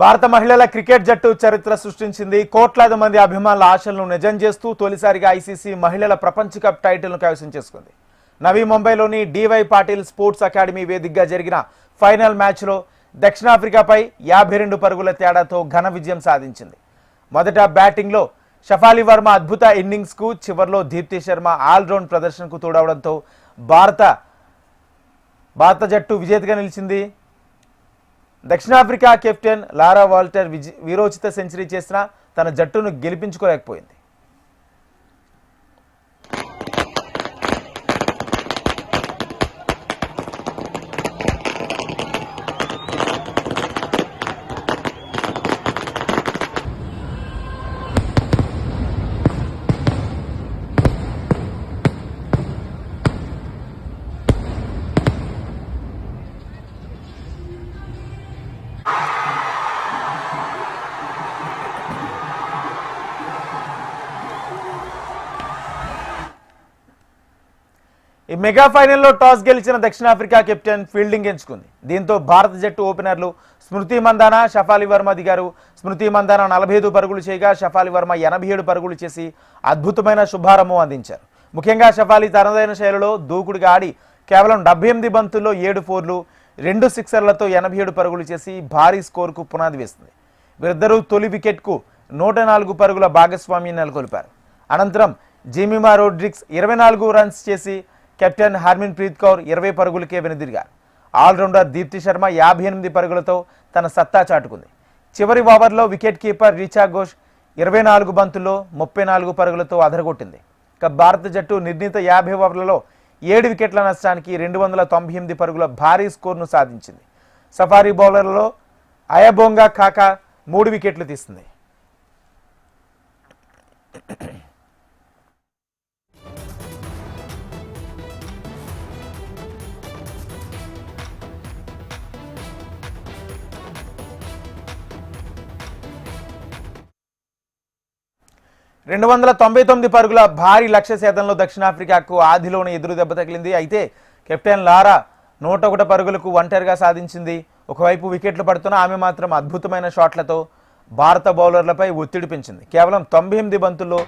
భారత మహిళల క్రికెట్ జట్టు చరిత్ర సృష్టించింది. కోట్లాది మంది అభిమానుల ఆశలను నిజం చేస్తూ తొలిసారిగా ఐసీసీ మహిళల ప్రపంచ కప్ టైటిల్ను కైవసం చేసుకుంది. నవీ ముంబైలోని డివై పాటిల్ స్పోర్ట్స్ అకాడమీ వేదికగా జరిగిన ఫైనల్ మ్యాచ్లో దక్షిణాఫ్రికాపై 52 పరుగుల తేడాతో ఘన విజయం సాధించింది. మొదట బ్యాటింగ్లో షఫాలి వర్మ అద్భుత ఇన్నింగ్స్కు, చివర్లో దీప్తి శర్మ ఆల్రౌండ్ ప్రదర్శనకు తోడవడంతో భారత జట్టు విజేతగా నిలిచింది. దక్షిణాఫ్రికా కెప్టెన్ లారా వాల్టర్ వీరోచిత సెంచరీ చేసినా తన జట్టును గెలిపించుకోలేకపోయింది. ఈ మెగా ఫైనల్లో టాస్ గెలిచిన దక్షిణాఫ్రికా కెప్టెన్ ఫీల్డింగ్ ఎంచుకుంది. దీంతో భారత జట్టు ఓపెనర్లు స్మృతి మందాన, షఫాలి వర్మ దిగారు. స్మృతి మందాన 45 పరుగులు చేయగా షఫాలి వర్మ 87 పరుగులు చేసి అద్భుతమైన శుభారంభం అందించారు. ముఖ్యంగా షఫాలి తనదైన శైలిలో దూకుడుగా ఆడి కేవలం 78 బంతుల్లో 7 ఫోర్లు, 2 సిక్సర్లతో 87 పరుగులు చేసి భారీ స్కోరుకు పునాది వేస్తుంది. వీరిద్దరూ తొలి వికెట్కు 104 పరుగుల భాగస్వామ్యం నెలకొల్పారు. అనంతరం జెమిమా రోడ్రిగ్స్ 24 రన్స్ చేసి కెప్టెన్ హర్మన్ ప్రీత్ కౌర్ 20 పరుగులకే వెనుదిరిగారు. ఆల్రౌండర్ దీప్తి శర్మ 58 పరుగులతో తన సత్తా చాటుకుంది. చివరి ఓవర్లో వికెట్ కీపర్ రిచా ఘోష్ 24 బంతుల్లో 34 పరుగులతో అదరగొట్టింది. ఇక భారత జట్టు నిర్ణీత 50 ఓవర్లలో 7 వికెట్ల నష్టానికి 298 పరుగుల భారీ స్కోర్ను సాధించింది. సఫారీ బౌలర్లలో అయబోంగా కాకా 3 వికెట్లు తీసింది. రెండు 299 పరుగుల భారీ లక్ష్య సేతంలో దక్షిణాఫ్రికాకు ఆదిలోనే ఎదురు దెబ్బ తగిలింది. అయితే కెప్టెన్ లారా 101 పరుగులకు ఒంటరిగా సాధించింది. ఒకవైపు వికెట్లు పడుతున్న ఆమె మాత్రం అద్భుతమైన షాట్లతో భారత బౌలర్లపై ఒత్తిడి పెంచింది. కేవలం 98 బంతుల్లో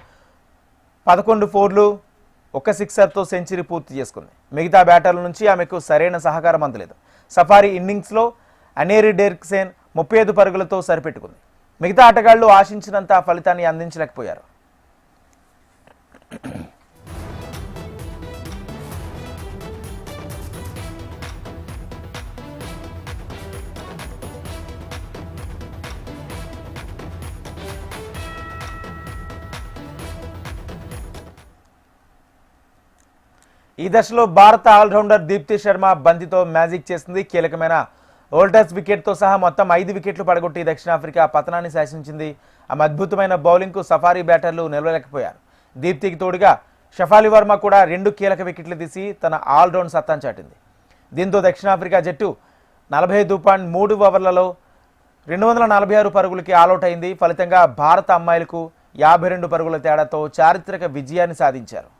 11 ఫోర్లు, 1 సిక్సర్తో సెంచరీ పూర్తి చేసుకుంది. మిగతా బ్యాటర్ల నుంచి ఆమెకు సరైన సహకారం అందలేదు. సఫారీ ఇన్నింగ్స్లో అనేరి డెర్క్సేన్ 35 పరుగులతో సరిపెట్టుకుంది. మిగతా ఆటగాళ్లు ఆశించినంత ఫలితాన్ని అందించలేకపోయారు. ఈ దశలో భారత ఆల్రౌండర్ దీప్తి శర్మ బంతితో మ్యాజిక్ చేసింది. కీలకమైన ఓల్టర్స్ వికెట్తో సహా మొత్తం 5 వికెట్లు పడగొట్టి దక్షిణాఫ్రికా పతనాన్ని శాసించింది. ఆమె అద్భుతమైన బౌలింగ్కు సఫారీ బ్యాటర్లు నిలవలేకపోయారు. దీప్తికి తోడుగా షఫాలి వర్మ కూడా 2 కీలక వికెట్లు తీసి తన ఆల్రౌండ్ సత్తాను చాటింది. దీంతో దక్షిణాఫ్రికా జట్టు 45.3 ఓవర్లలో 246 పరుగులకి ఆల్అౌట్ అయింది. ఫలితంగా భారత అమ్మాయిలకు 52 పరుగుల తేడాతో చారిత్రక విజయాన్ని సాధించారు.